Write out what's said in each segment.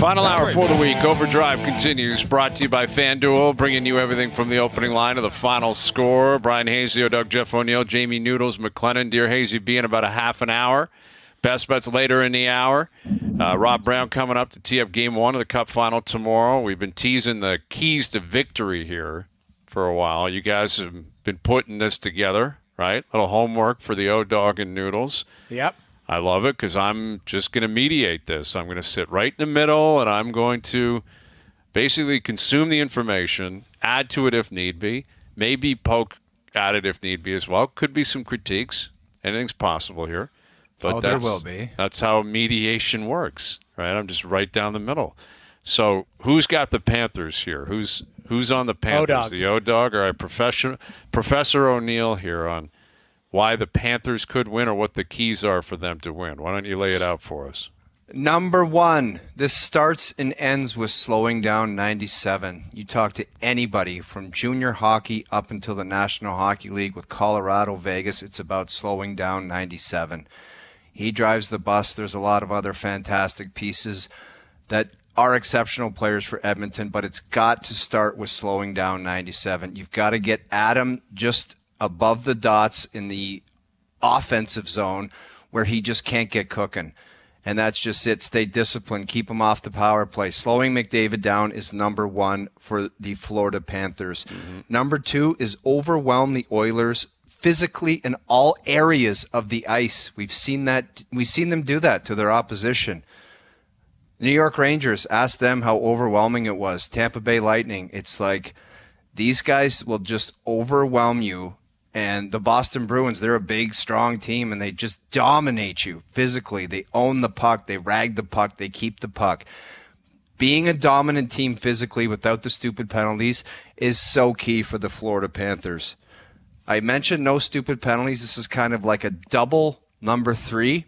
Final hour for the week. OverDrive continues. Brought to you by FanDuel, bringing you everything from the opening line to the final score. Bryan Hayes, Doug, Jeff O'Neill, Jamie Noodles McLennan, Dear Hayesy-B in about a half an hour. Best bets later in the hour. Rob Brown coming up to tee up Game 1 of the Cup Final tomorrow. We've been teasing the keys to victory here for a while. You guys have been putting this together, right? A little homework for the O-Dog and Noodles. Yep. I love it because I'm just going to mediate this. I'm going to sit right in the middle, and I'm going to basically consume the information, add to it if need be, maybe poke at it if need be as well. Could be some critiques. Anything's possible here. But there will be. That's how mediation works, right? I'm just right down the middle. So who's got the Panthers here? Who's on the Panthers? O-Dog. The O-Dog or Professor O'Neill here on why the Panthers could win or what the keys are for them to win. Why don't you lay it out for us? Number one, this starts and ends with slowing down 97. You talk to anybody from junior hockey up until the National Hockey League with Colorado, Vegas, it's about slowing down 97. He drives the bus. There's a lot of other fantastic pieces that are exceptional players for Edmonton, but it's got to start with slowing down 97. You've got to get Adam just above the dots in the offensive zone where he just can't get cooking. And that's just it. Stay disciplined. Keep him off the power play. Slowing McDavid down is number one for the Florida Panthers. Mm-hmm. Number two is overwhelm the Oilers physically in all areas of the ice. We've seen that. We've seen them do that to their opposition. New York Rangers, ask them how overwhelming it was. Tampa Bay Lightning, it's like these guys will just overwhelm you. And the Boston Bruins, they're a big, strong team, and they just dominate you physically. They own the puck. They rag the puck. They keep the puck. Being a dominant team physically without the stupid penalties is so key for the Florida Panthers. I mentioned no stupid penalties. This is kind of like a double number three.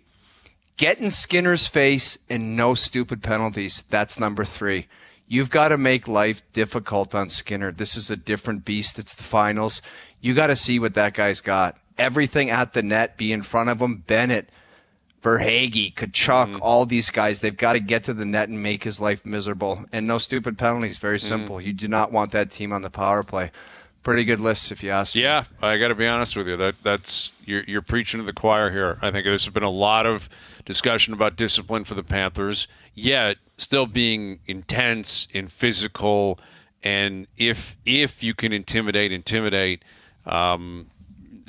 Get in Skinner's face and no stupid penalties. That's number three. You've got to make life difficult on Skinner. This is a different beast. It's the finals. You got to see what that guy's got. Everything at the net, be in front of him. Bennett, Verhaeghe, Tkachuk, all these guys, they've got to get to the net and make his life miserable. And no stupid penalties. Very simple. You do not want that team on the power play. Pretty good list, if you ask me. Yeah, I got to be honest with you. That's you're preaching to the choir here. I think there's been a lot of discussion about discipline for the Panthers, yet still being intense and physical. And if you can intimidate,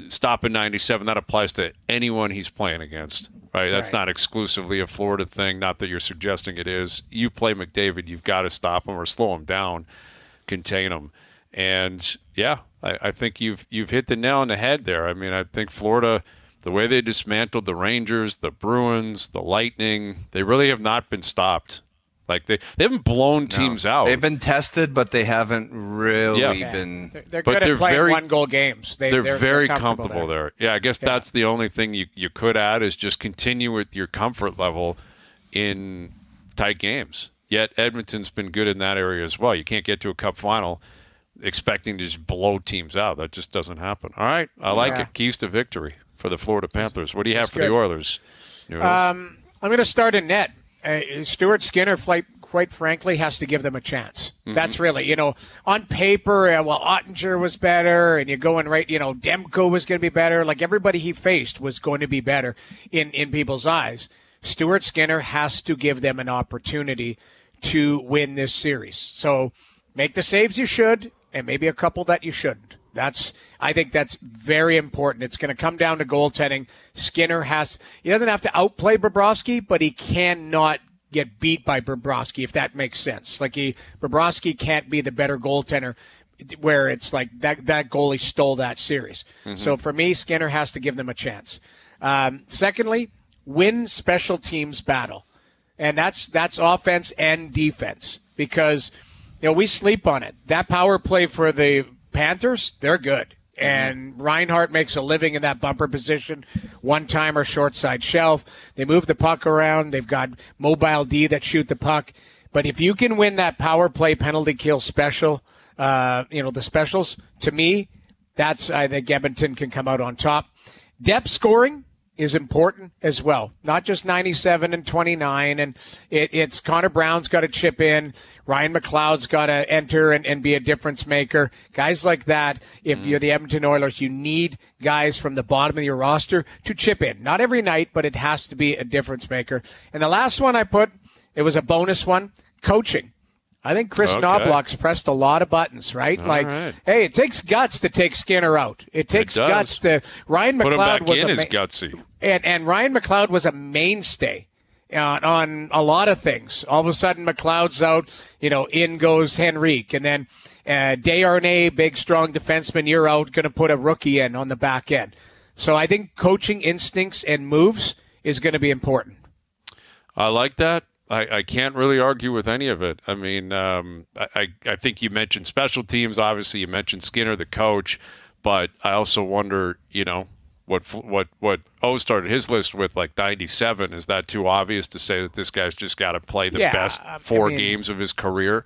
stop in 97. That applies to anyone he's playing against. Right? That's not exclusively a Florida thing. Not that you're suggesting it is. You play McDavid, you've got to stop him or slow him down, contain him. And yeah, I think you've hit the nail on the head there. I mean, I think Florida, the way they dismantled the Rangers, the Bruins, the Lightning, they really have not been stopped. Like they haven't blown teams out. They've been tested, but they haven't really been. They're good at playing one-goal games. They're very comfortable there. Yeah, I guess that's the only thing you could add is just continue with your comfort level in tight games. Yet Edmonton's been good in that area as well. You can't get to a Cup Final expecting to just blow teams out. That just doesn't happen. All right, I like it. Keys to victory for the Florida Panthers. What do you have for the Oilers? I'm going to start in net. Stuart Skinner, quite frankly, has to give them a chance. Mm-hmm. That's really, on paper, Ottinger was better, and you're going right, Demko was going to be better. Like everybody he faced was going to be better in people's eyes. Stuart Skinner has to give them an opportunity to win this series. So make the saves you should, and maybe a couple that you shouldn't. I think that's very important. It's going to come down to goaltending. Skinner he doesn't have to outplay Bobrovsky, but he cannot get beat by Bobrovsky, if that makes sense. Like Bobrovsky can't be the better goaltender where it's like that goalie stole that series. Mm-hmm. So for me, Skinner has to give them a chance. Secondly, win special teams battle. And that's offense and defense because we sleep on it. That power play for the Panthers, they're good. And Reinhart makes a living in that bumper position, one-timer, short side shelf. They move the puck around. They've got mobile D that shoot the puck. But if you can win that power play penalty kill special, the specials, to me, I think Edmonton can come out on top. Depth scoring, is important as well. Not just 97 and 29. And it's Connor Brown's got to chip in. Ryan McLeod's got to enter and be a difference maker. Guys like that, if you're the Edmonton Oilers, you need guys from the bottom of your roster to chip in. Not every night, but it has to be a difference maker. And the last one I put, it was a bonus one, coaching. I think Chris Knobloch's pressed a lot of buttons, right? Hey, it takes guts to take Skinner out. It takes guts to Ryan McLeod put him back was in is gutsy. And Ryan McLeod was a mainstay on a lot of things. All of a sudden, McLeod's out. In goes Henrique, and then Desharnais, big strong defenseman. You're out. Going to put a rookie in on the back end. So I think coaching instincts and moves is going to be important. I like that. I can't really argue with any of it. I mean, I think you mentioned special teams. Obviously, you mentioned Skinner, the coach, but I also wonder, what O started his list with, like 97. Is that too obvious to say that this guy's just got to play the best four games of his career?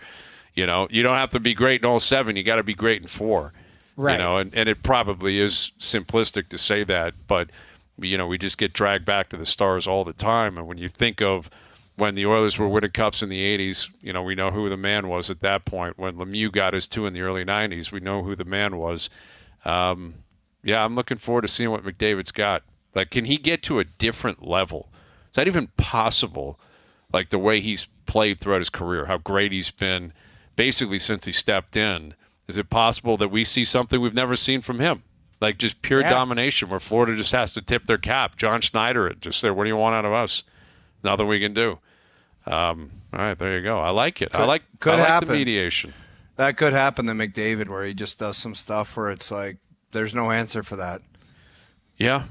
You don't have to be great in all 7. You got to be great in 4. Right. And it probably is simplistic to say that, but we just get dragged back to the stars all the time. And when you think of when the Oilers were winning cups in the 80s, we know who the man was at that point. When Lemieux got his 2 in the early 90s, we know who the man was. I'm looking forward to seeing what McDavid's got. Like, can he get to a different level? Is that even possible? Like, the way he's played throughout his career, how great he's been basically since he stepped in. Is it possible that we see something we've never seen from him? Like, just pure domination where Florida just has to tip their cap. John Schneider, just say, what do you want out of us? Nothing we can do. All right, there you go. I like it. I like the mediation. That could happen to McDavid, where he just does some stuff where it's like there's no answer for that. Yeah,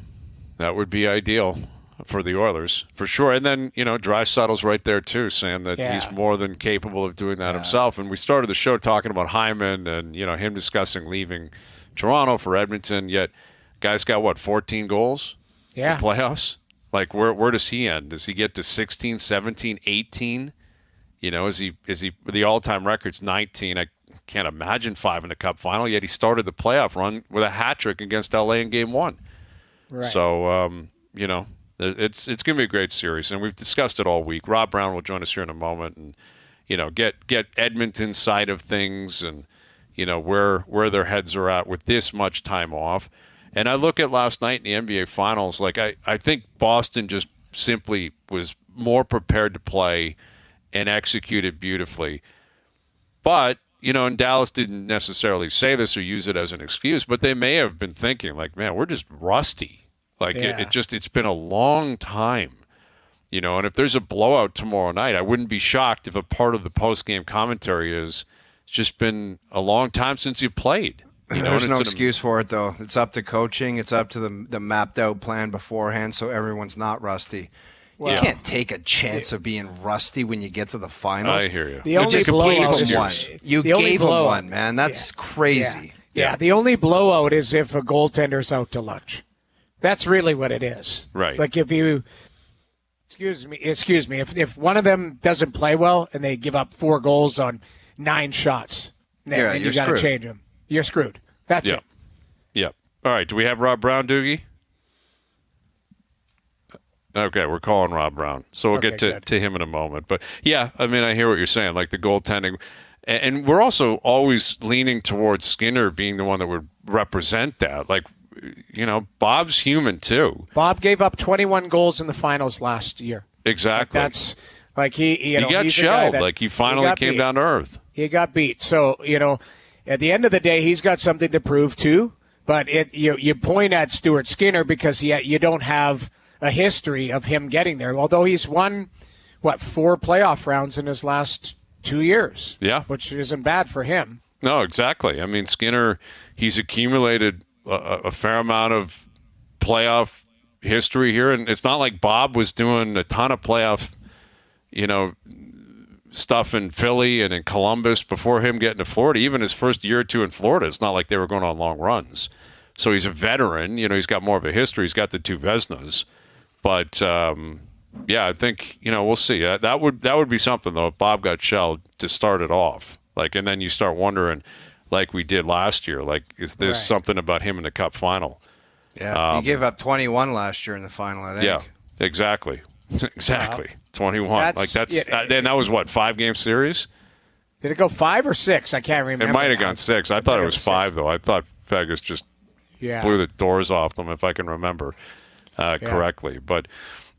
that would be ideal for the Oilers, for sure. And then, Draisaitl's right there, too, saying that he's more than capable of doing that himself. And we started the show talking about Hyman and, him discussing leaving Toronto for Edmonton, yet guy's got, 14 goals in playoffs? Like, where does he end? Does he get to 16, 17, 18? Is he the all-time record's 19? I can't imagine 5 in the Cup Final, yet he started the playoff run with a hat trick against LA in Game 1. Right. So, it's going to be a great series, and we've discussed it all week. Rob Brown will join us here in a moment and, get Edmonton's side of things and, where their heads are at with this much time off. And I look at last night in the NBA Finals, like I think Boston just simply was more prepared to play and executed beautifully. But, and Dallas didn't necessarily say this or use it as an excuse, but they may have been thinking, like, man, we're just rusty. Like, it's been a long time. And if there's a blowout tomorrow night, I wouldn't be shocked if a part of the post-game commentary is it's just been a long time since you played. There's no excuse for it, though. It's up to coaching. It's up to the mapped-out plan beforehand, so everyone's not rusty. Well, you can't take a chance of being rusty when you get to the finals. I hear you. The only blowout you gave him one, man. That's crazy. Yeah, the only blowout is if a goaltender's out to lunch. That's really what it is. Right. Like if you excuse me, if one of them doesn't play well and they give up 4 goals on 9 shots, then you got to change them. You're screwed. That's it. Yep. All right. Do we have Rob Brown, Doogie? Okay, we're calling Rob Brown. So we'll get to him in a moment. But, yeah, I mean, I hear what you're saying, like the goaltending. And we're also always leaning towards Skinner being the one that would represent that. Like, Bob's human, too. Bob gave up 21 goals in the finals last year. Exactly. Like that's like he got shelled. Like he finally came down to earth. He got beat. So, at the end of the day, he's got something to prove too. But you point at Stuart Skinner because you don't have a history of him getting there. Although he's won 4 playoff rounds in his last 2 years. Yeah, which isn't bad for him. No, exactly. I mean, Skinner, he's accumulated a fair amount of playoff history here, and it's not like Bob was doing a ton of playoff, stuff in Philly and in Columbus before him getting to Florida. Even his first year or 2 in Florida, it's not like they were going on long runs. So he's a veteran. He's got more of a history. He's got the 2 Vezinas. But, I think, we'll see. That would be something, though, if Bob got shelled to start it off. Like, and then you start wondering, like we did last year, like, is this something about him in the Cup Final? Yeah, he gave up 21 last year in the final, I think. Yeah, exactly. Exactly. 21. And that was what, 5-game series? Did it go 5 or 6? I can't remember. It might have gone 6. I thought it was 5, though. I thought Vegas just blew the doors off them, if I can remember correctly. But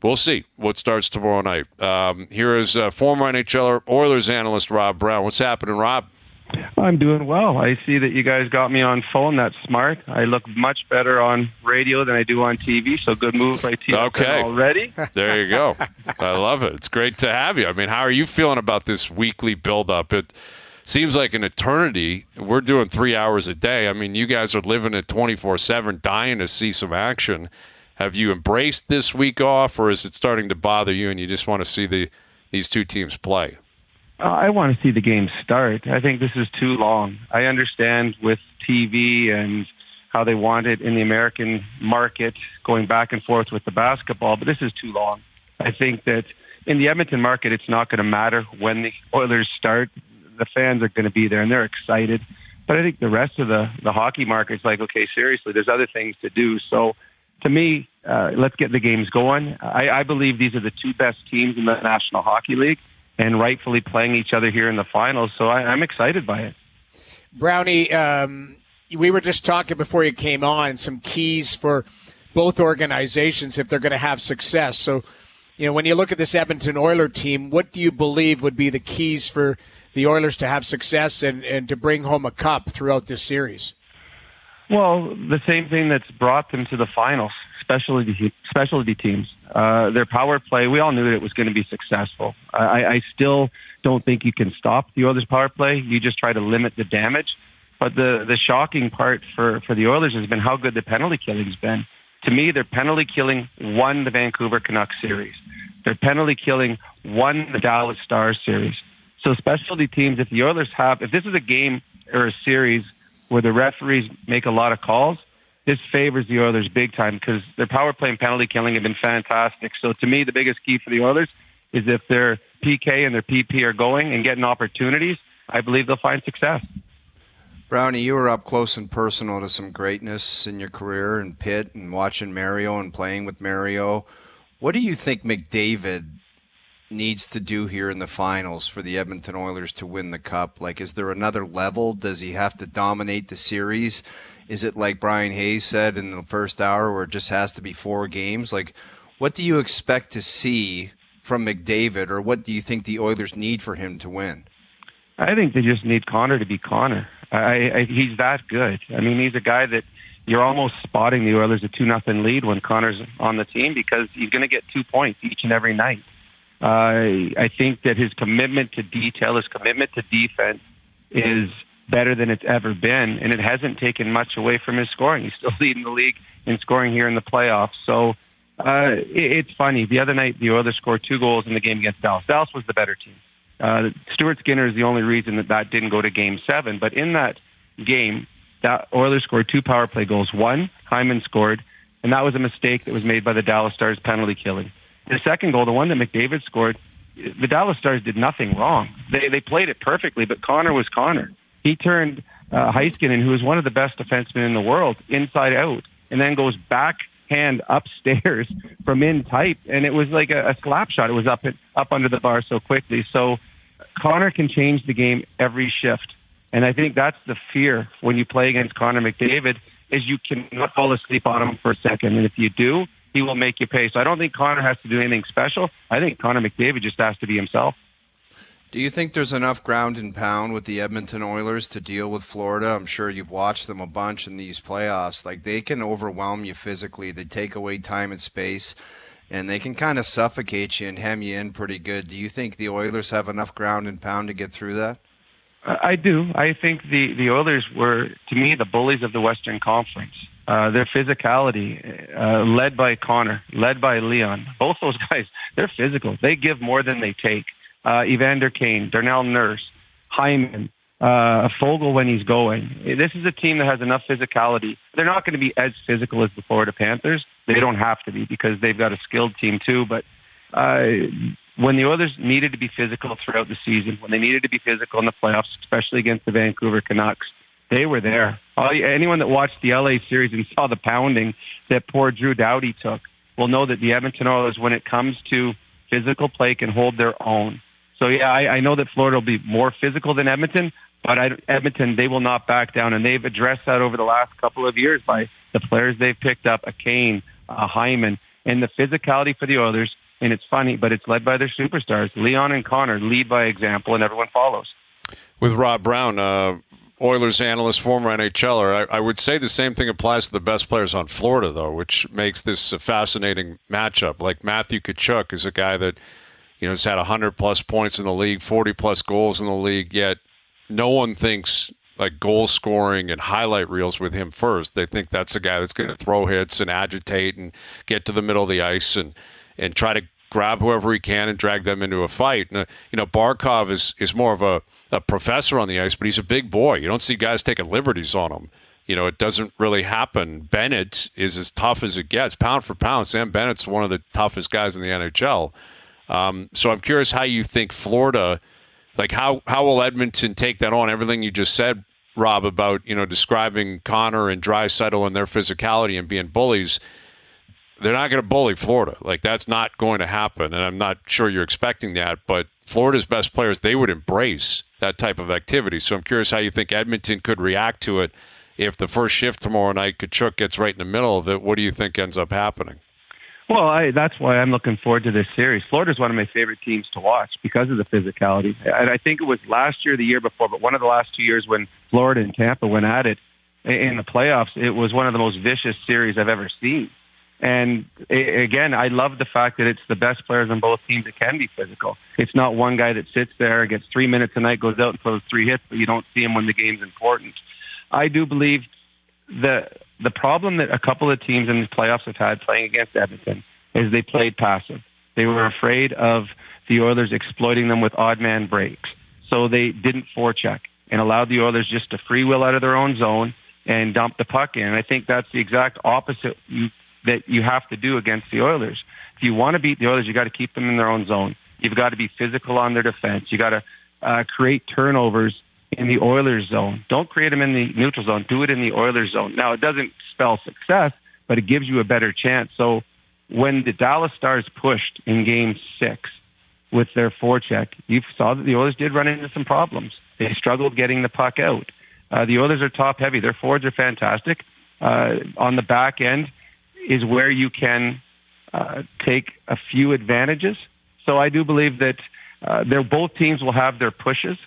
we'll see what starts tomorrow night. Here is former NHLer Oilers analyst Rob Brown. What's happening, Rob? I'm doing well. I see that you guys got me on phone. That's smart. I look much better on radio than I do on TV, so good move by TSN already. There you go. I love it. It's great to have you. I mean, how are you feeling about this weekly build-up? It seems like an eternity. We're doing 3 hours a day. I mean, you guys are living it 24/7, dying to see some action. Have you embraced this week off, or is it starting to bother you and you just want to see these two teams play? I want to see the game start. I think this is too long. I understand with TV and how they want it in the American market, going back and forth with the basketball, but this is too long. I think that in the Edmonton market, it's not going to matter when the Oilers start. The fans are going to be there, and they're excited. But I think the rest of the hockey market's like, okay, seriously, there's other things to do. So to me, let's get the games going. I believe these are the two best teams in the National Hockey League, and rightfully playing each other here in the finals. So I'm excited by it. Brownie, we were just talking before you came on, some keys for both organizations if they're going to have success. So, when you look at this Edmonton Oilers team, what do you believe would be the keys for the Oilers to have success and to bring home a cup throughout this series? Well, the same thing that's brought them to the finals, specialty teams. Their power play, we all knew that it was going to be successful. I still don't think you can stop the Oilers' power play. You just try to limit the damage. But the shocking part for the Oilers has been how good the penalty killing's been. To me, their penalty killing won the Vancouver Canucks series. Their penalty killing won the Dallas Stars series. So specialty teams, if this is a game or a series where the referees make a lot of calls, this favors the Oilers big time because their power play and penalty killing have been fantastic. So to me, the biggest key for the Oilers is if their PK and their PP are going and getting opportunities, I believe they'll find success. Brownie, you were up close and personal to some greatness in your career in Pitt and watching Mario and playing with Mario. What do you think McDavid needs to do here in the finals for the Edmonton Oilers to win the cup? Like, is there another level? Does he have to dominate the series? Is it like Bryan Hayes said in the first hour where it just has to be 4 games? Like, what do you expect to see from McDavid, or what do you think the Oilers need for him to win? I think they just need Connor to be Connor. He's that good. I mean, he's a guy that you're almost spotting the Oilers a 2-0 lead when Connor's on the team because he's going to get 2 points each and every night. I think that his commitment to detail, his commitment to defense is better than it's ever been, and it hasn't taken much away from his scoring. He's still leading the league in scoring here in the playoffs. So it's funny. The other night, the Oilers scored 2 goals in the game against Dallas. Dallas was the better team. Stuart Skinner is the only reason that didn't go to Game 7. But in that game, that Oilers scored 2 power play goals. One, Hyman scored, and that was a mistake that was made by the Dallas Stars penalty killing. The second goal, the one that McDavid scored, the Dallas Stars did nothing wrong. They played it perfectly, but Connor was Connor. He turned Heiskanen, who is one of the best defensemen in the world, inside out, and then goes backhand upstairs from in tight, and it was like a slap shot. It was up under the bar so quickly. So Connor can change the game every shift, and I think that's the fear when you play against Connor McDavid is you cannot fall asleep on him for a second, and if you do, he will make you pay. So I don't think Connor has to do anything special. I think Connor McDavid just has to be himself. Do you think there's enough ground and pound with the Edmonton Oilers to deal with Florida? I'm sure you've watched them a bunch in these playoffs. Like, they can overwhelm you physically. They take away time and space, and they can kind of suffocate you and hem you in pretty good. Do you think the Oilers have enough ground and pound to get through that? I do. I think the Oilers were, to me, the bullies of the Western Conference. Their physicality, led by Connor, led by Leon, both those guys, they're physical. They give more than they take. Evander Kane, Darnell Nurse, Hyman, Fogle when he's going. This is a team that has enough physicality. They're not going to be as physical as the Florida Panthers. They don't have to be because they've got a skilled team too. But when the Oilers needed to be physical throughout the season, when they needed to be physical in the playoffs, especially against the Vancouver Canucks, They were there. Anyone that watched the LA series and saw the pounding that poor Drew Doughty took will know that the Edmonton Oilers, when it comes to physical play, can hold their own. So, yeah, I know that Florida will be more physical than Edmonton, but Edmonton, they will not back down, and they've addressed that over the last couple of years by the players they've picked up, a Kane, a Hyman, and the physicality for the Oilers. And it's funny, but it's led by their superstars. Leon and Connor lead by example, and everyone follows. With Rob Brown, Oilers analyst, former NHLer, I would say the same thing applies to the best players on Florida, though, which makes this a fascinating matchup. Like Matthew Tkachuk is a guy that, has had 100-plus points in the league, 40-plus goals in the league, yet no one thinks like goal scoring and highlight reels with him first. They think that's a guy that's going to throw hits and agitate and get to the middle of the ice and try to grab whoever he can and drag them into a fight. And, Barkov is more of a professor on the ice, but he's a big boy. You don't see guys taking liberties on him. It doesn't really happen. Bennett is as tough as it gets. Pound for pound, Sam Bennett's one of the toughest guys in the NHL. So I'm curious how you think Florida, like how will Edmonton take that on? Everything you just said, Rob, about, describing Connor and Draisaitl and their physicality and being bullies. They're not going to bully Florida. Like, that's not going to happen, and I'm not sure you're expecting that. But Florida's best players, they would embrace that type of activity. So I'm curious how you think Edmonton could react to it if the first shift tomorrow night, Tkachuk gets right in the middle of it. What do you think ends up happening? Well, that's why I'm looking forward to this series. Florida's one of my favorite teams to watch because of the physicality. And I think it was last year, the year before, but one of the last 2 years when Florida and Tampa went at it in the playoffs, it was one of the most vicious series I've ever seen. And again, I love the fact that it's the best players on both teams that can be physical. It's not one guy that sits there, gets 3 minutes a night, goes out and throws 3 hits, but you don't see him when the game's important. I do believe the problem that a couple of teams in the playoffs have had playing against Edmonton is they played passive. They were afraid of the Oilers exploiting them with odd man breaks. So they didn't forecheck and allowed the Oilers just to free will out of their own zone and dump the puck in. And I think that's the exact opposite that you have to do against the Oilers. If you want to beat the Oilers, you got to keep them in their own zone. You've got to be physical on their defense. You got to create turnovers in the Oilers zone. Don't create them in the neutral zone. Do it in the Oilers zone. Now, it doesn't spell success, but it gives you a better chance. So when the Dallas Stars pushed in Game 6 with their forecheck, you saw that the Oilers did run into some problems. They struggled getting the puck out. The Oilers are top-heavy. Their forwards are fantastic. On the back end is where you can take a few advantages. So I do believe that both teams will have their pushes,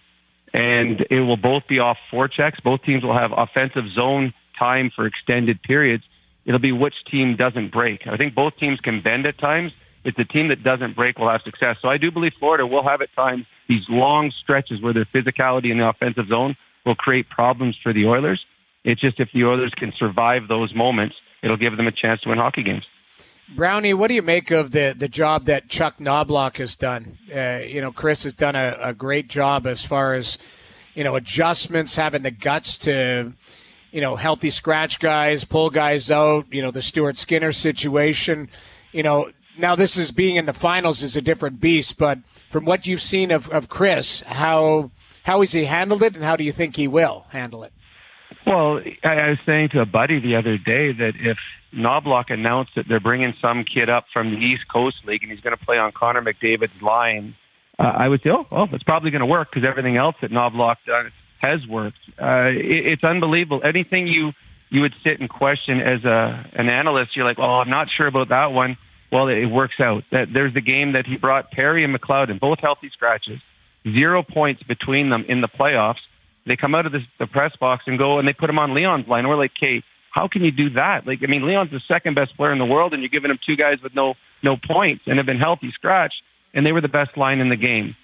and it will both be off forechecks. Both teams will have offensive zone time for extended periods. It'll be which team doesn't break. I think both teams can bend at times. It's the team that doesn't break will have success. So I do believe Florida will have at times these long stretches where their physicality in the offensive zone will create problems for the Oilers. It's just if the Oilers can survive those moments, it'll give them a chance to win hockey games. Brownie, what do you make of the job that Chuck Knobloch has done? Chris has done a great job as far as, adjustments, having the guts to, healthy scratch guys, pull guys out, the Stuart Skinner situation. Now this is being in the finals is a different beast, but from what you've seen of Chris, how has he handled it, and how do you think he will handle it? Well, I was saying to a buddy the other day that if Knobloch announced that they're bringing some kid up from the East Coast League and he's going to play on Connor McDavid's line, I would say, it's probably going to work because everything else that Knobloch does has worked. It's unbelievable. Anything you would sit and question as an analyst, you're like, I'm not sure about that one. Well, it works out. There's the game that he brought Perry and McLeod in, both healthy scratches, 0 points between them in the playoffs. They come out of the press box and go and they put him on Leon's line. And we're like, hey, how can you do that? Leon's the second best player in the world, and you're giving him two guys with no points and have been healthy scratch, and they were the best line in the game.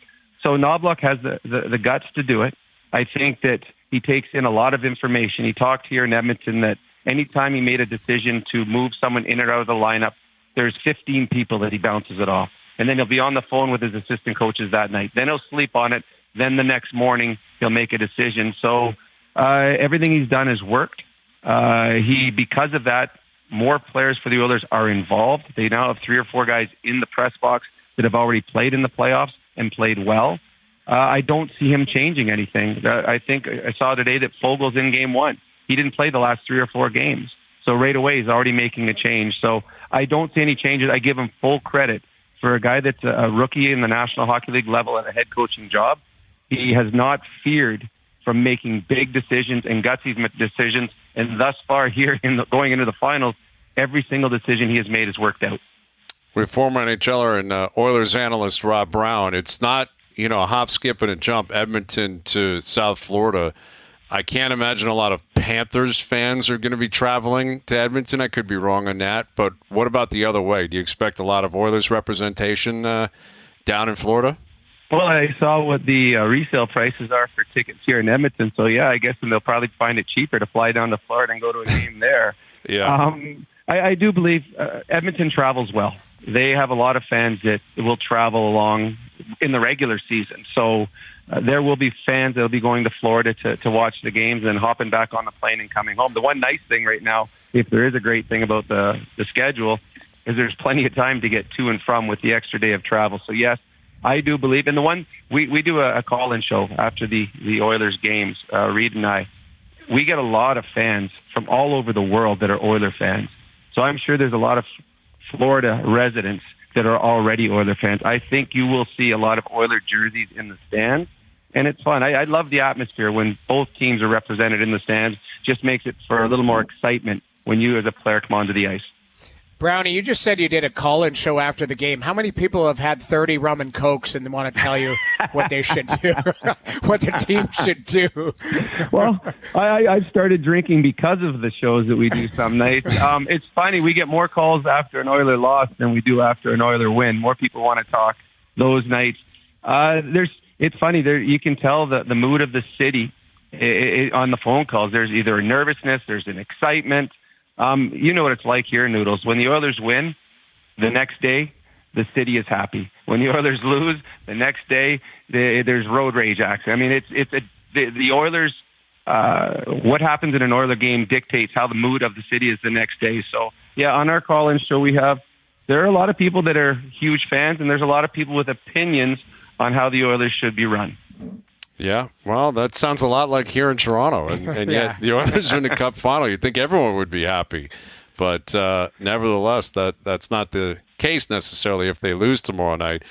So Knobloch has the guts to do it. I think that he takes in a lot of information. He talked here in Edmonton that anytime he made a decision to move someone in or out of the lineup, there's 15 people that he bounces it off. And then he'll be on the phone with his assistant coaches that night. Then he'll sleep on it. Then the next morning, he'll make a decision. So everything he's done has worked. Because of that, more players for the Oilers are involved. They now have 3 or 4 guys in the press box that have already played in the playoffs and played well. I don't see him changing anything. I think I saw today that Fogel's in game 1. He didn't play the last 3 or 4 games. So right away, he's already making a change. So I don't see any changes. I give him full credit for a guy that's a rookie in the National Hockey League level and a head coaching job. He has not feared from making big decisions and gutsy decisions. And thus far here, going into the finals, every single decision he has made has worked out. With former NHLer and Oilers analyst Rob Brown, it's not, a hop, skip, and a jump, Edmonton to South Florida. I can't imagine a lot of Panthers fans are going to be traveling to Edmonton. I could be wrong on that. But what about the other way? Do you expect a lot of Oilers representation down in Florida? Well, I saw what the resale prices are for tickets here in Edmonton. So, yeah, I guess they'll probably find it cheaper to fly down to Florida and go to a game there. Yeah. I do believe Edmonton travels well. They have a lot of fans that will travel along in the regular season. So there will be fans that will be going to Florida to watch the games and hopping back on the plane and coming home. The one nice thing right now, if there is a great thing about the schedule, is there's plenty of time to get to and from with the extra day of travel. So, yes, I do believe. And the one, we do a call-in show after the Oilers games, Reed and I. We get a lot of fans from all over the world that are Oiler fans. So I'm sure there's a lot of Florida residents that are already Oiler fans. I think you will see a lot of Oiler jerseys in the stands, and it's fun. I love the atmosphere when both teams are represented in the stands. Just makes it for a little more excitement when you as a player come onto the ice. Brownie, you just said you did a call-in show after the game. How many people have had 30 rum and cokes and want to tell you what they should do, what the team should do? Well, I started drinking because of the shows that we do some nights. It's funny, we get more calls after an Oiler loss than we do after an Oiler win. More people want to talk those nights. It's funny, you can tell the mood of the city on the phone calls. There's either a nervousness, there's an excitement. You know what it's like here, Noodles. When the Oilers win, the next day, the city is happy. When the Oilers lose, the next day, there's road rage action. I mean, the Oilers, what happens in an Oiler game dictates how the mood of the city is the next day. So, yeah, on our call-in show there are a lot of people that are huge fans, and there's a lot of people with opinions on how the Oilers should be run. Yeah, well, that sounds a lot like here in Toronto, and Yeah. yet the Oilers are in the Cup Final. You'd think everyone would be happy, but nevertheless, that's not the case necessarily if they lose tomorrow night.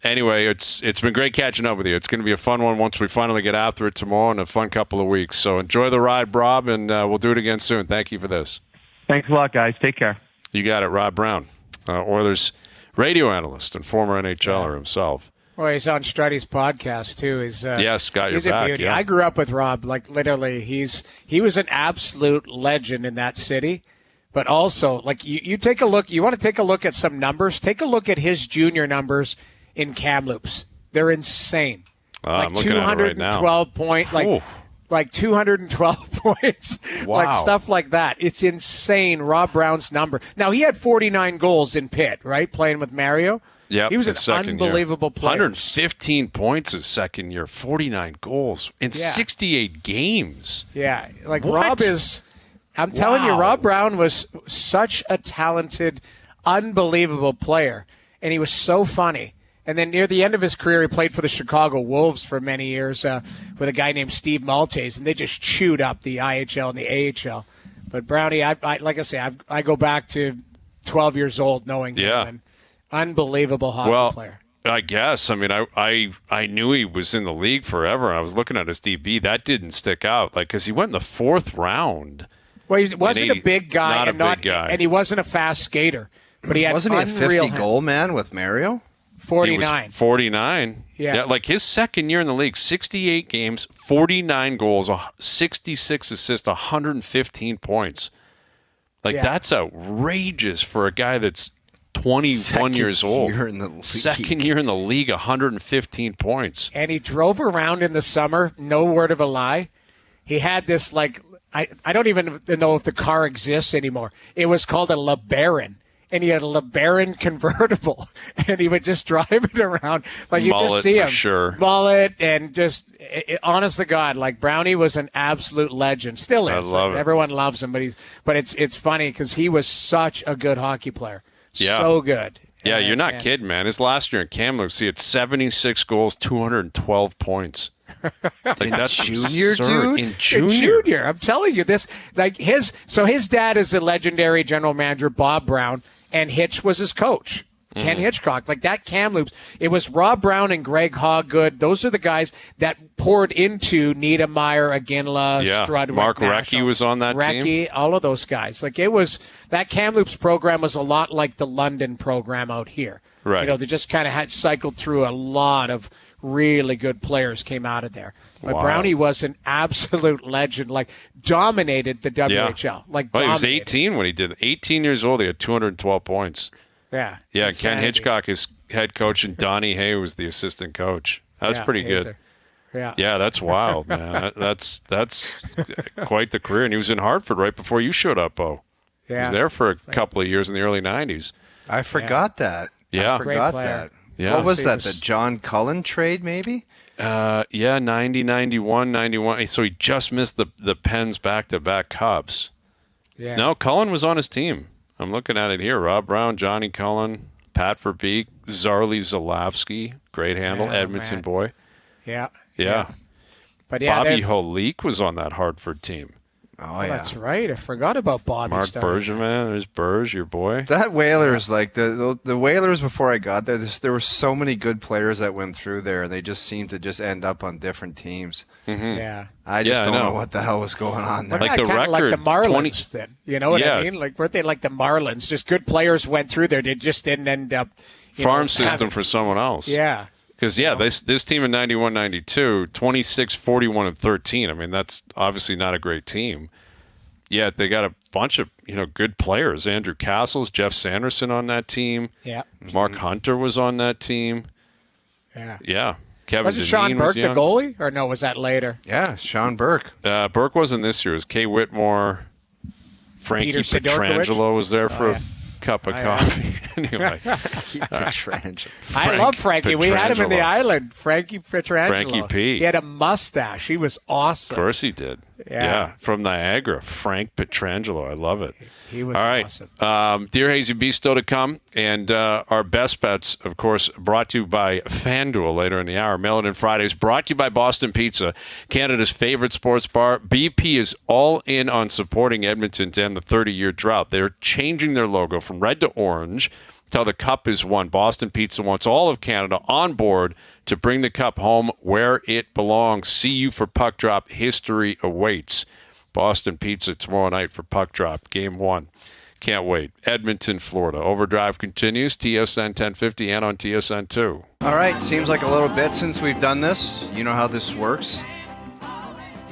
Anyway, it's been great catching up with you. It's going to be a fun one once we finally get after it tomorrow, and a fun couple of weeks. So enjoy the ride, Rob, and we'll do it again soon. Thank you for this. Thanks a lot, guys. Take care. You got it, Rob Brown, Oilers radio analyst and former NHLer himself. Well, he's on Strutty's podcast too. Yes, got your he's a back. beauty. Yeah. I grew up with Rob. Like literally, he was an absolute legend in that city. But also, like you take a look. You want to take a look at some numbers. Take a look at his junior numbers in Kamloops. They're insane. I'm looking at it right now. 212 point, like 212 points, Wow. like stuff like that. It's insane. Rob Brown's number. Now he had 49 goals in Pitt, right, playing with Mario. Yeah, he was an unbelievable player. 115 points his second year, 49 goals in 68 games. Yeah, like What? Rob is. I'm telling you, Wow. Rob Brown was such a talented, unbelievable player, and he was so funny. And then near the end of his career, he played for the Chicago Wolves for many years with a guy named Steve Maltese, and they just chewed up the IHL and the AHL. But Brownie, I like I say, I go back to 12 years old knowing him. And unbelievable hockey player. I guess. I mean, I knew he was in the league forever. I was looking at his DB. That didn't stick out, because he went in the 4th round. Well, he wasn't a big guy, and he wasn't a fast skater, but he had Wasn't he a unreal 50 goal man with Mario? 49. He was 49. Yeah. Like his second year in the league, 68 games, 49 goals, 66 assists, 115 points. That's outrageous for a guy that's 21 years old. Second year in the league, 115 points. And he drove around in the summer, no word of a lie. He had this, I don't even know if the car exists anymore. It was called a LeBaron. And he had a LeBaron convertible, and he would just drive it around. Like you just see him, sure. Mullet, and just honest to God, like Brownie was an absolute legend. Still is. I love it. Everyone loves him, but it's funny because he was such a good hockey player, Yeah. so good. Yeah, you're not kidding, man. His last year in Kamloops, he had 76 goals, 212 points. Like, that's junior, absurd. dude? In junior. I'm telling you this. Like his dad is the legendary general manager Bob Brown, and Hitch was his coach. Ken Hitchcock. Like that Kamloops, it was Rob Brown and Greg Hoggood. Those are the guys that poured into Niedermeyer, Aginla, Strudwick. Mark Recchi was on that team. All of those guys. Like it was, that Kamloops program was a lot like the London program out here. Right. You know, they just kind of had cycled through a lot of really good players came out of there. But Wow. Brownie was an absolute legend, like dominated the WHL. Like Well, he was dominated. 18 when he did. 18 years old, he had 212 points. Yeah. Yeah, Insanity. Ken Hitchcock is head coach, and Donnie Hay was the assistant coach. That's Yeah, pretty good. Yeah. Yeah, that's wild, man. That's quite the career. And he was in Hartford right before you showed up, Bo. He was there for a couple of years in the early 90s. I forgot that. Yeah. I Great forgot player. that. Yeah. What was So he that? was- The John Cullen trade, maybe? 90, 91, 91. So he just missed the Pens back-to-back Cubs. Yeah. No, Cullen was on his team. I'm looking at it here. Rob Brown, Johnny Cullen, Pat Verbeek, Zarly Zalapsky, great handle, Oh, Edmonton man. boy. Yeah. Yeah. But yeah, Bobby they're- Holik was on that Hartford team. Oh, yeah. that's right. I forgot about Bobby. Mark starting. Bergevin, there's Berge, your boy. That Whalers, like the Whalers before I got there, there were so many good players that went through there. They just seemed to just end up on different teams. Yeah. I just Yeah, I don't know. know what the hell was going on there. Like the kinda like record, the Marlins 20 then. You know what Yeah. I mean? Like, weren't they like the Marlins? Just good players went through there. They just didn't end up. Farm system for someone else. Yeah. Because, this team in 91, 92, 26, 41, and 13. I mean, that's obviously not a great team. Yet they got a bunch of, good players. Andrew Castles, Jeff Sanderson on that team. Yeah. Mark Hunter was on that team. Yeah. Yeah. Kevin Was it Sean Dineen Burke was the young. goalie? Or no, was that later? Yeah, Sean Burke. Burke wasn't this year. It was Kay Whitmore. Frankie Peter Sidorkiewicz? Petrangelo was there for yeah. a cup of coffee. Anyway. I love Frankie. We had him in the Petrangelo. island. Frankie Petrangelo. Frankie P. He had a mustache. He was awesome. Of course he did. Yeah. From Niagara, Frank Petrangelo. I love it. He was All right. awesome. Dear Hayesy-B still to come. And our best bets, of course, brought to you by FanDuel later in the hour. Mail It In Fridays brought to you by Boston Pizza, Canada's favorite sports bar. BP is all in on supporting Edmonton to end the 30-year drought. They're changing their logo from red to orange until the cup is won. Boston Pizza wants all of Canada on board to bring the cup home where it belongs. See you for Puck Drop. History awaits. Boston Pizza tomorrow night for Puck Drop. Game 1. Can't wait. Edmonton, Florida. OverDrive continues. TSN 1050 and on TSN 2. All right, seems like a little bit since we've done this. You know how this works.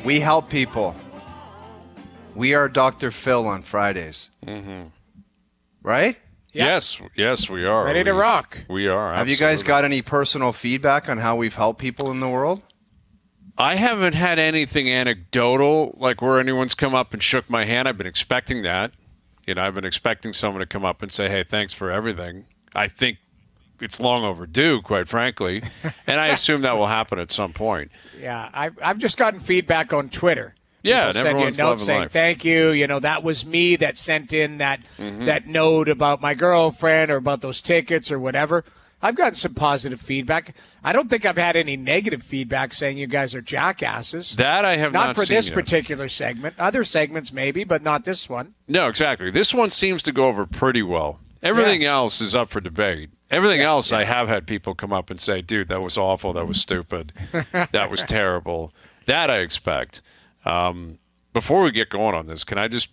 We help people. We are Dr. Phil on Fridays. Mm-hmm. Right? Yeah. Yes, we are. Ready to rock. We are. Have you guys got any personal feedback on how we've helped people in the world? I haven't had anything anecdotal, like where anyone's come up and shook my hand. I've been expecting that. I've been expecting someone to come up and say, hey, thanks for everything. I think it's long overdue, quite frankly. And I assume that will happen at some point. Yeah. I've just gotten feedback on Twitter. Yeah, People and send you a everyone's note loving saying life. thank you. That was me that sent in that note about my girlfriend or about those tickets or whatever. I've gotten some positive feedback. I don't think I've had any negative feedback saying you guys are jackasses. That I have not for seen this yet. particular segment. Other segments maybe, but not this one. No, exactly. This one seems to go over pretty well. Everything else is up for debate. Everything else, I have had people come up and say, dude, that was awful. That was stupid. That was terrible. That I expect. Before we get going on this, can I just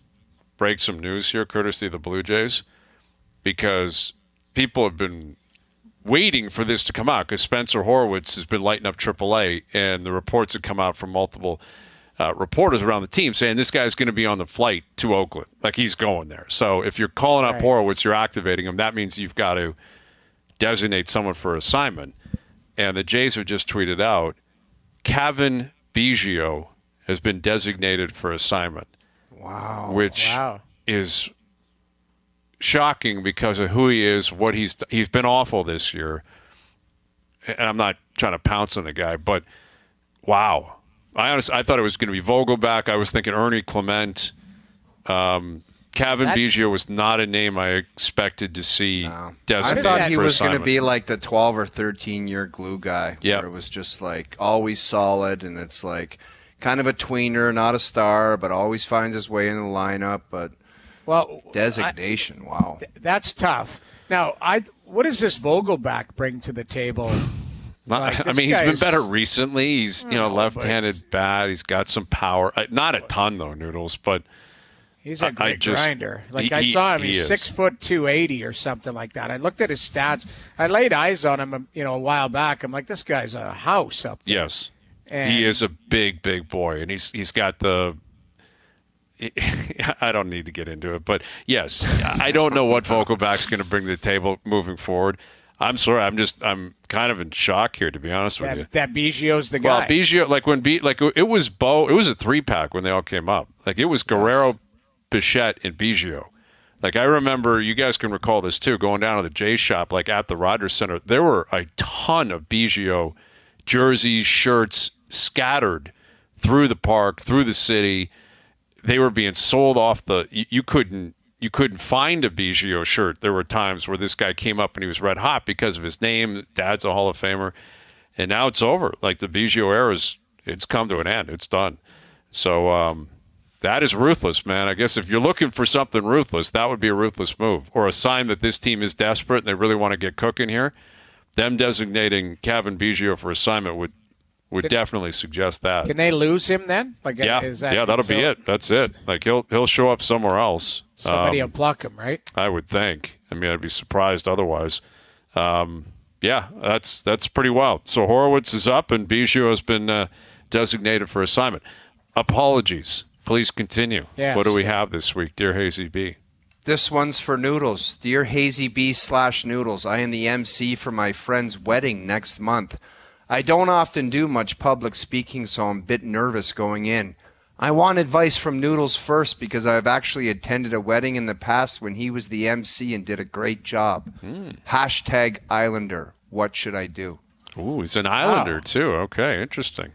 break some news here, courtesy of the Blue Jays? Because people have been waiting for this to come out, because Spencer Horwitz has been lighting up AAA, and the reports have come out from multiple reporters around the team saying this guy's going to be on the flight to Oakland. Like, he's going there. So if you're calling up Right. Horwitz, you're activating him. That means you've got to designate someone for assignment. And the Jays have just tweeted out, Kevin Biggio has been designated for assignment. Wow. Which Wow. is shocking because of who he is, what he's been awful this year. And I'm not trying to pounce on the guy, but wow. I thought it was going to be Vogelback. I was thinking Ernie Clement. Kevin Biggio was not a name I expected to see I designated thought he for was going to assignment. be like the 12 or 13-year glue guy. Yeah. Where it was just like always solid, and it's like kind of a tweener, not a star, but always finds his way in the lineup. But designation, wow. That's tough. Now, what does this Vogelback bring to the table? I mean, he's been better recently. He's left-handed bat. He's got some power. Not a ton though, Noodles, but he's a great grinder. Like I saw him, he's 6 foot 280 or something like that. I looked at his stats. I laid eyes on him, a while back. I'm like, this guy's a house up there. Yes, and he is a big boy, and he's got the. I don't need to get into it, but yes, I don't know what Vogelback's going to bring to the table moving forward. I'm sorry. I'm kind of in shock here, to be honest with you. That Biggio's the guy. Well, Biggio, it was Bo. It was a 3-pack when they all came up. Like it was Guerrero, Bichette, and Biggio. Like I remember, you guys can recall this too. Going down to the J shop, like at the Rogers Center, there were a ton of Biggio jerseys, shirts scattered through the park, through the city. They were being sold off the. You couldn't find a Biggio shirt. There were times where this guy came up and he was red hot because of his name. Dad's a Hall of Famer. And now it's over. Like the Biggio era it's come to an end. It's done. So that is ruthless, man. I guess if you're looking for something ruthless, that would be a ruthless move or a sign that this team is desperate and they really want to get cooking here. Them designating Kevin Biggio for assignment would definitely suggest that. Can they lose him then? That'll be it. That's it. Like he'll show up somewhere else. Somebody will pluck him, right? I would think. I mean, I'd be surprised otherwise. That's pretty wild. So Horowitz is up, and Biggio has been designated for assignment. Apologies. Please continue. Yes. What do we have this week, Dear Hayesy-B? This one's for Noodles. Dear Hayesy-B /Noodles, I am the MC for my friend's wedding next month. I don't often do much public speaking, so I'm a bit nervous going in. I want advice from Noodles first because I've actually attended a wedding in the past when he was the MC and did a great job. #Islander. What should I do? Ooh, he's an Islander too. Okay, interesting.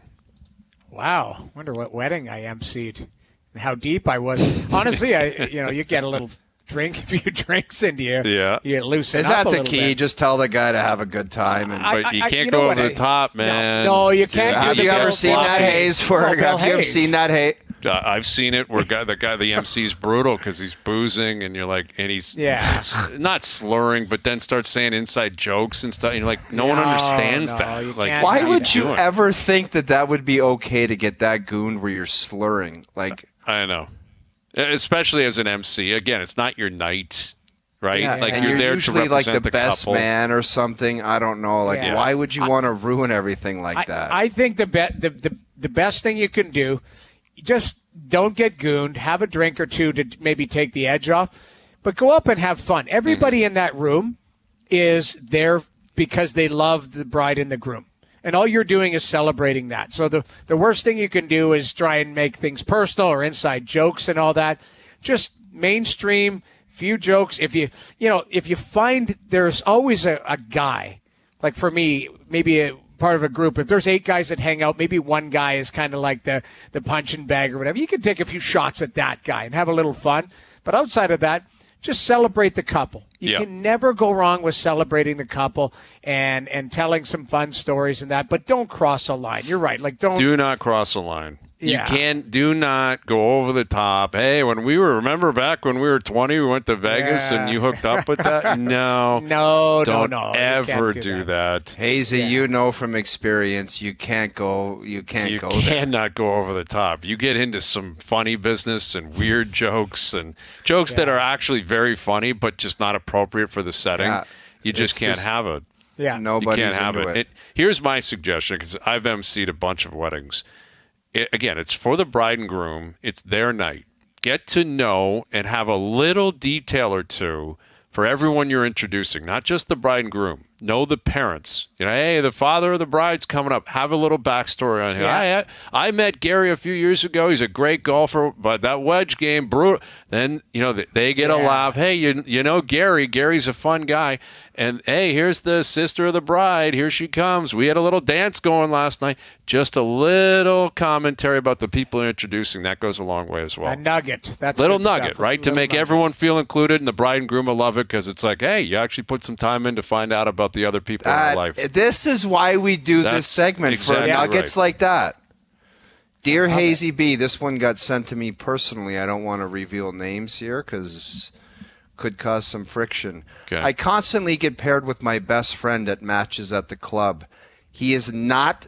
Wow. Wonder what wedding I emceed and how deep I was. Honestly, you get a little drink, a few drinks into you. Yeah. You loosen Is up that a the little key? bit. Just tell the guy to have a good time. But you can't go over the top, man. No, you can't. Have you ever seen that Hayes work? Have you ever seen that Hayes? I've seen it where the MC's brutal because he's boozing and you're like, and he's not slurring, but then starts saying inside jokes and stuff. And you're like, no one understands that. Like, why would you ever think that would be okay to get that gooned where you're slurring? Like, I know, especially as an MC. Again, it's not your night, right? Yeah, like and you're there usually to represent like the best couple. man or something. I don't know. Like, why would you want to ruin everything like that? I think the best thing you can do. Just don't get gooned. Have a drink or two to maybe take the edge off, but go up and have fun. Everybody in that room is there because they love the bride and the groom, and all you're doing is celebrating that. So the worst thing you can do is try and make things personal or inside jokes and all that. Just mainstream, few jokes. If you find there's always a guy, like for me, maybe part of a group. If there's 8 guys that hang out, maybe one guy is kind of like the punching bag or whatever. You can take a few shots at that guy and have a little fun. But outside of that, just celebrate the couple. You can never go wrong with celebrating the couple and telling some fun stories and that. But don't cross a line. You're right. Like do not cross a line. Yeah. Do not go over the top. Hey, remember back when we were 20, we went to Vegas and you hooked up with that? No. Don't ever do that. Hazy, you know from experience, you can't go there. You cannot go over the top. You get into some funny business and weird jokes and jokes that are actually very funny but just not appropriate for the setting. Yeah. You just can't have it. Yeah. Nobody's you can't have into it. Here's my suggestion, because I've emceed a bunch of weddings. Again, it's for the bride and groom. It's their night. Get to know and have a little detail or two for everyone you're introducing, not just the bride and groom. Know the parents. Hey, the father of the bride's coming up. Have a little backstory on him. Yeah. I met Gary a few years ago. He's a great golfer, but that wedge game, brutal. Then, they get a laugh. Hey, you know Gary. Gary's a fun guy. And, hey, here's the sister of the bride. Here she comes. We had a little dance going last night. Just a little commentary about the people you're introducing. That goes a long way as well. A nugget. That's little good nugget, stuff. right? To make everyone feel included, and the bride and groom will love it because it's like, hey, you actually put some time in to find out about the other people in your life. This is why we do That's this segment exactly for nuggets right. like that. Dear Hayesy-B, this one got sent to me personally. I don't want to reveal names here because could cause some friction. Okay. I constantly get paired with my best friend at matches at the club. He is not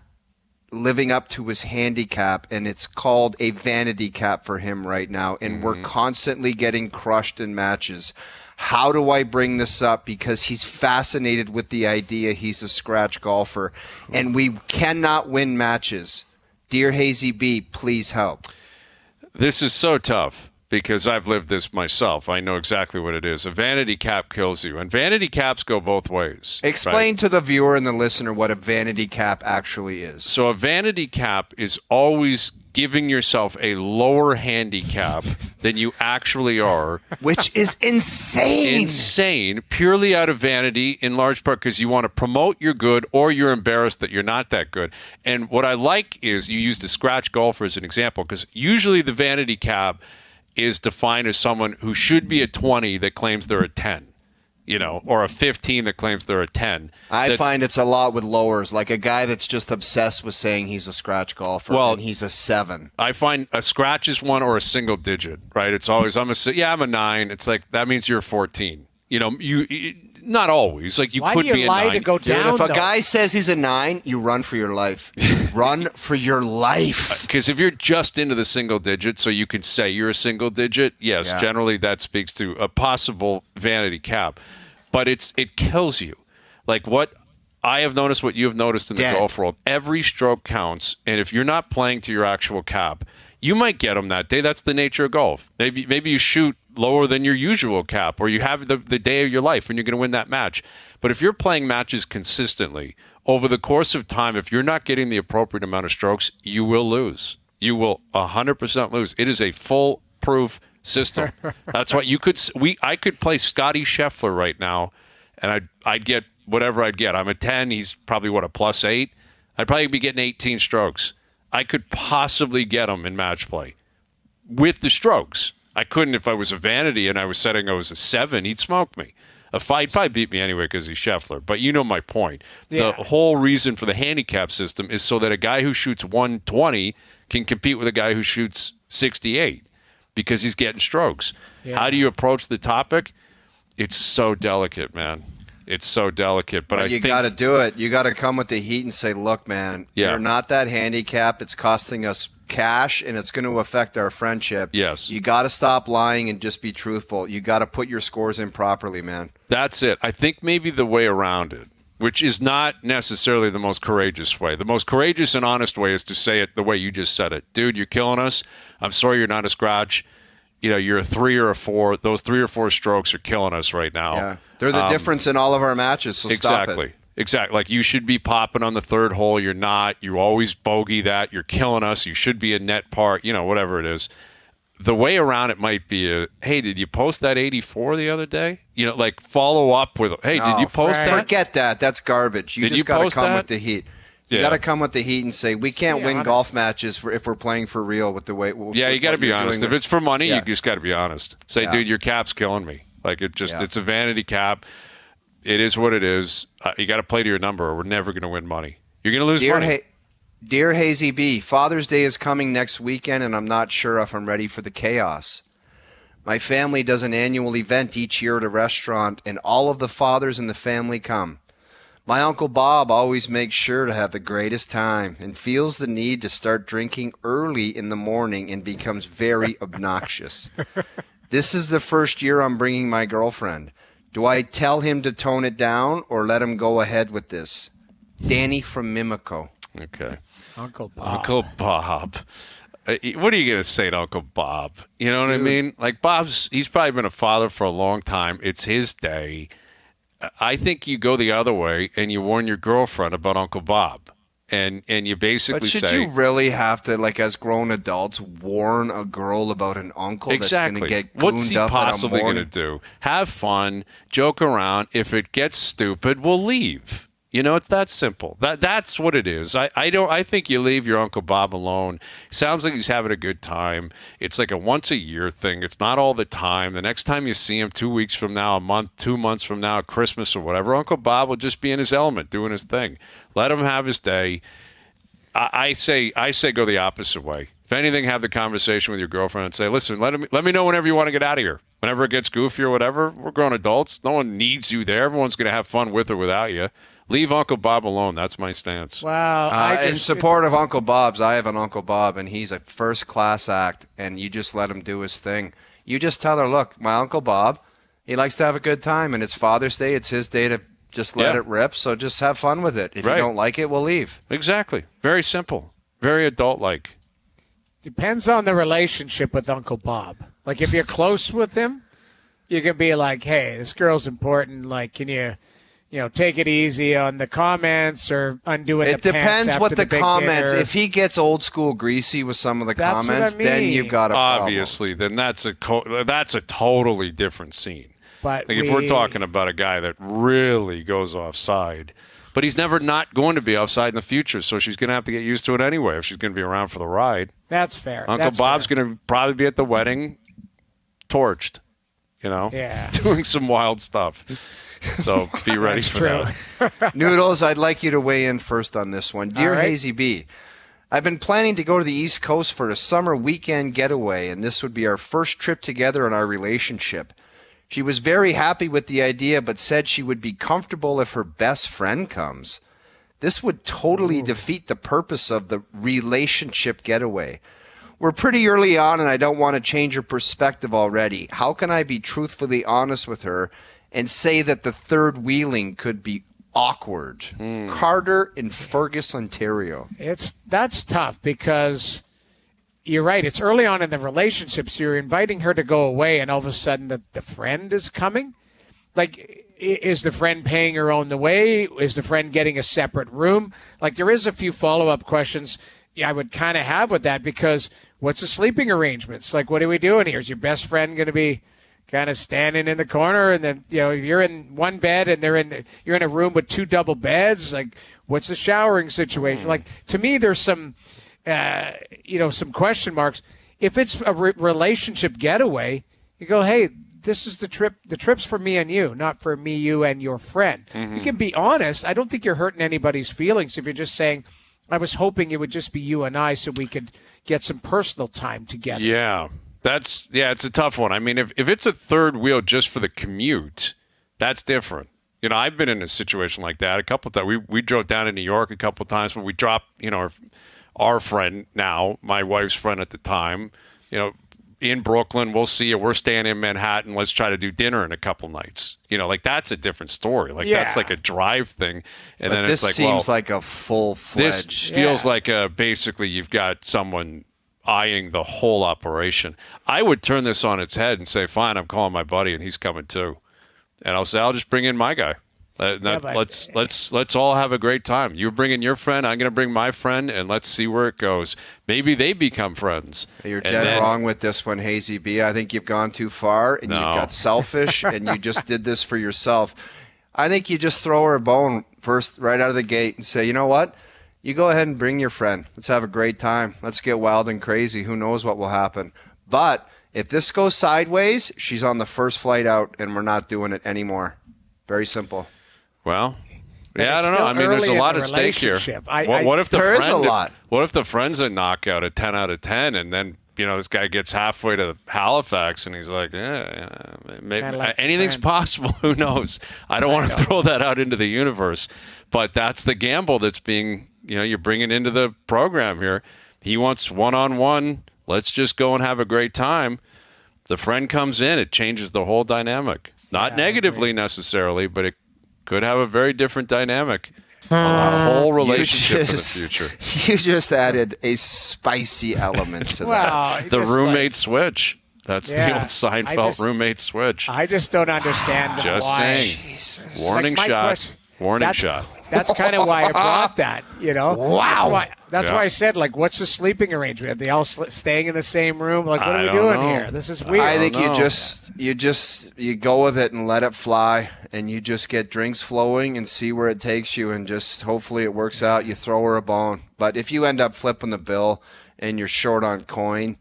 living up to his handicap, and it's called a vanity cap for him right now, and we're constantly getting crushed in matches. How do I bring this up? Because he's fascinated with the idea he's a scratch golfer, and we cannot win matches. Dear Hayesy-B, please help. This is so tough because I've lived this myself. I know exactly what it is. A vanity cap kills you, and vanity caps go both ways. Explain to the viewer and the listener what a vanity cap actually is. So a vanity cap is always giving yourself a lower handicap than you actually are. Which is insane. Insane, purely out of vanity, in large part because you want to promote you're good or you're embarrassed that you're not that good. And what I like is you used a scratch golfer as an example, because usually the vanity cap is defined as someone who should be a 20 that claims they're a 10. Or a 15 that claims they're a 10. I find it's a lot with lowers, like a guy that's just obsessed with saying he's a scratch golfer and he's a 7. I find a scratch is one or a single digit, right? It's always, I'm a 9. It's like, that means you're 14. Not always. Like, you Why could do you be a lie 9. to go Dude, down, if a though? guy says he's a 9, you run for your life. Run for your life. Because if you're just into the single digit, so you can say you're a single digit, yes, Yeah. generally that speaks to a possible vanity cap. But it kills you. Like what I have noticed, what you have noticed in the golf world, every stroke counts. And if you're not playing to your actual cap, you might get them that day. That's the nature of golf. Maybe you shoot lower than your usual cap, or you have the day of your life when you're going to win that match. But if you're playing matches consistently over the course of time, if you're not getting the appropriate amount of strokes, you will lose. You will 100% lose. It is a foolproof system. That's why I could play Scotty Scheffler right now, and I'd get whatever I'd get. I'm a 10. He's probably a +8. I'd probably be getting 18 strokes. I could possibly get him in match play with the strokes. I couldn't if I was a vanity and I was setting I was a 7. He'd smoke me. A 5, he'd probably beat me anyway because he's Scheffler. But you know my point. Yeah. The whole reason for the handicap system is so that a guy who shoots 120 can compete with a guy who shoots 68. Because he's getting strokes. Yeah. How do you approach the topic? It's so delicate, man. It's so delicate. But you got to do it. You got to come with the heat and say, look, man, you're not that handicap. It's costing us cash, and it's going to affect our friendship. Yes. You got to stop lying and just be truthful. You got to put your scores in properly, man. That's it. I think maybe the way around it, which is not necessarily the most courageous way. The most courageous and honest way is to say it the way you just said it. Dude, you're killing us. I'm sorry you're not a scratch. You're a 3 or a 4. Those 3 or 4 strokes are killing us right now. Yeah. They're the difference in all of our matches, so stop it. Exactly. Like, you should be popping on the third hole. You're not. You always bogey that. You're killing us. You should be a net par, whatever it is. The way around it might be, hey, did you post that 84 the other day? Follow up with, hey, did you post that? Forget that. That's garbage. You Did just you got to post come that? with the heat. You got to come with the heat and say, we can't win honest. golf matches if we're playing for real with the way. Yeah, you got to be honest. If it's for money, Yeah. you just got to be honest. Say, dude, your cap's killing me. Like, it's a vanity cap. It is what it is. You got to play to your number, or we're never going to win money. You're going to lose money. Dear Hayesy-B, Father's Day is coming next weekend, and I'm not sure if I'm ready for the chaos. My family does an annual event each year at a restaurant, and all of the fathers in the family come. My Uncle Bob always makes sure to have the greatest time and feels the need to start drinking early in the morning and becomes very obnoxious. This is the first year I'm bringing my girlfriend. Do I tell him to tone it down or let him go ahead with this? Danny from Mimico. Okay. Uncle Bob. Uncle Bob. What are you going to say to Uncle Bob? You know what I mean? Like, he's probably been a father for a long time. It's his day. I think you go the other way and you warn your girlfriend about Uncle Bob. And you basically But should say, you really have to, like, as grown adults, warn a girl about an uncle exactly. that's going to get What's he gooned up possibly at a going to morning? do? Have fun, joke around. If it gets stupid, we'll leave. It's that simple. That's what it is. I think you leave your Uncle Bob alone. Sounds like he's having a good time. It's like a once a year thing. It's not all the time. The next time you see him 2 weeks from now, a month, 2 months from now, Christmas or whatever, Uncle Bob will just be in his element, doing his thing. Let him have his day. I say go the opposite way. If anything, have the conversation with your girlfriend and say, listen, let me know whenever you want to get out of here. Whenever it gets goofy or whatever, we're grown adults. No one needs you there. Everyone's going to have fun with or without you. Leave Uncle Bob alone. That's my stance. Wow. In support of Uncle Bob's, I have an Uncle Bob, and he's a first-class act, and you just let him do his thing. You just tell her, look, my Uncle Bob, he likes to have a good time, and it's Father's Day. It's his day to just let it rip, so just have fun with it. If you don't like it, we'll leave. Exactly. Very simple. Very adult-like. Depends on the relationship with Uncle Bob. Like, if you're close with him, you can be like, hey, this girl's important. Like, can you take it easy on the comments or undoing the pants. It depends what the big comments. dinner. If he gets old school greasy with some of the That's comments, what I then mean. you've got a problem. Obviously, then that's a totally different scene. But if we're talking about a guy that really goes offside, but he's never not going to be offside in the future, so she's going to have to get used to it anyway if she's going to be around for the ride. That's fair. Uncle Bob's going to probably be at the wedding, torched, doing some wild stuff. So be ready for that. Noodles, I'd like you to weigh in first on this one. Dear Hayesy-B, I've been planning to go to the East Coast for a summer weekend getaway, and this would be our first trip together in our relationship. She was very happy with the idea, but said she would be comfortable if her best friend comes. This would totally defeat the purpose of the relationship getaway. We're pretty early on, and I don't want to change her perspective already. How can I be truthfully honest with her and say that the third wheeling could be awkward? Carter in Fergus, Ontario. That's tough because you're right. It's early on in the relationship, so you're inviting her to go away, and all of a sudden the friend is coming. Like, is the friend paying her on the way? Is the friend getting a separate room? Like, there is a few follow-up questions I would kind of have with that, because what's the sleeping arrangements? Like, what are we doing here? Is your best friend going to be kind of standing in the corner, and then you're in one bed and you're in a room with two double beds? Like, what's the showering situation? Like, to me, there's some some question marks. If it's a relationship getaway, you go, hey, this is the trip. The trip's for me and you, not for me, you, and your friend. You can be honest. I don't think you're hurting anybody's feelings if you're just saying, I was hoping it would just be you and I so we could get some personal time together. Yeah. It's a tough one. I mean, if it's a third wheel just for the commute, that's different. I've been in a situation like that a couple of times. We drove down to New York a couple of times, but we dropped, our friend now, my wife's friend at the time, in Brooklyn. We'll see you. We're staying in Manhattan. Let's try to do dinner in a couple nights. That's a different story. Like, that's like a drive thing. And but then this it's like, seems like a full-fledged. This feels like basically you've got someone eyeing the whole operation. I would turn this on its head and say, fine, I'm calling my buddy and he's coming too. And I'll say, I'll just bring in my guy. Let's all have a great time. You bring in your friend, I'm going to bring my friend, and let's see where it goes. Maybe they become friends. You're dead wrong with this one, Hayesy-B. I think you've gone too far, and you've got selfish, and you just did this for yourself. I think you just throw her a bone first right out of the gate and say, you know what? You go ahead and bring your friend. Let's have a great time. Let's get wild and crazy. Who knows what will happen? But if this goes sideways, she's on the first flight out, and we're not doing it anymore. Very simple. Well, I don't know. I mean, there's a lot at stake here. What if the friend's a knockout, a 10 out of 10, and then this guy gets halfway to Halifax and he's like, maybe anything's possible. Who knows? I don't want to throw that out into the universe, but that's the gamble that's being you're bringing into the program here. He wants one-on-one. Let's just go and have a great time. The friend comes in, it changes the whole dynamic. Not negatively necessarily, but it could have a very different dynamic on a whole relationship in the future. You just added a spicy element to that. The roommate switch. That's the Yeah, old Seinfeld roommate switch. I just don't understand Just why. saying. Jesus. Warning Like, my shot. question- Warning that's, shot. That's kind of why I brought that, Wow. That's Yeah. why I said, like, what's the sleeping arrangement? Are they all staying in the same room? Like, what I are we don't doing know. here? This is weird. I think know. you go with it and let it fly, and you just get drinks flowing and see where it takes you, and just hopefully it works out. You throw her a bone, but if you end up flipping the bill and you're short on coin,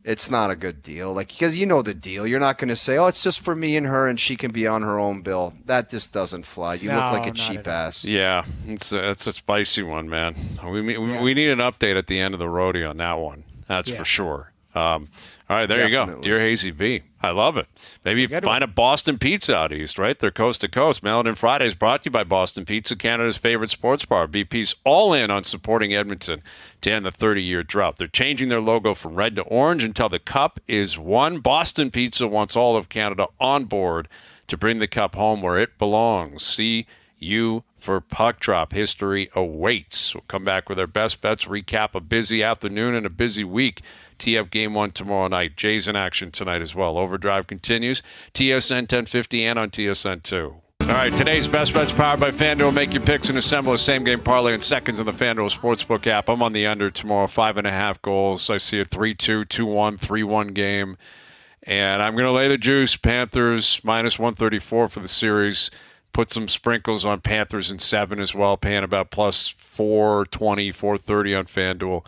it's not a good deal. Like, because you know the deal. You're not going to say, "Oh, it's just for me and her, and she can be on her own bill." That just doesn't fly. You look No, like a not cheap at all. ass. Yeah, it's a spicy one, man. We need an update at the end of the rodeo on that one. That's for sure. All right, there you go. Definitely. Dear Hayesy-B. I love it. Maybe you Good find a Boston Pizza out east, right? They're coast to coast. Mail-in Fridays brought to you by Boston Pizza, Canada's favorite sports bar. BP's all in on supporting Edmonton to end the 30-year drought. They're changing their logo from red to orange until the cup is won. Boston Pizza wants all of Canada on board to bring the cup home where it belongs. See you for Puck Drop. History awaits. We'll come back with our best bets, recap a busy afternoon and a busy week. Tee up game one tomorrow night. Jays in action tonight as well. Overdrive continues. TSN 1050 and on TSN 2. All right, today's best bets powered by FanDuel. Make your picks and assemble a same-game parlay in seconds on the FanDuel Sportsbook app. I'm on the under tomorrow, 5.5 goals. I see a 3-2, 2-1, 3-1 game. And I'm going to lay the juice. Panthers minus 134 for the series. Put some sprinkles on Panthers in 7 as well, paying about plus 420, 430 on FanDuel.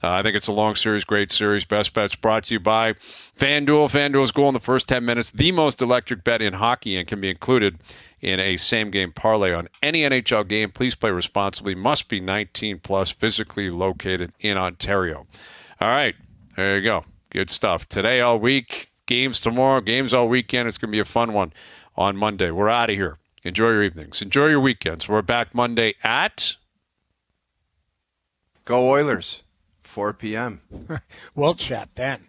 I think it's a long series, great series. Best bets brought to you by FanDuel. FanDuel's goal in the first 10 minutes, the most electric bet in hockey, and can be included in a same-game parlay on any NHL game. Please play responsibly. Must be 19 plus, physically located in Ontario. All right, there you go. Good stuff. Today all week, games tomorrow, games all weekend. It's going to be a fun one on Monday. We're out of here. Enjoy your evenings. Enjoy your weekends. We're back Monday at... Go Oilers, 4 p.m. We'll chat then.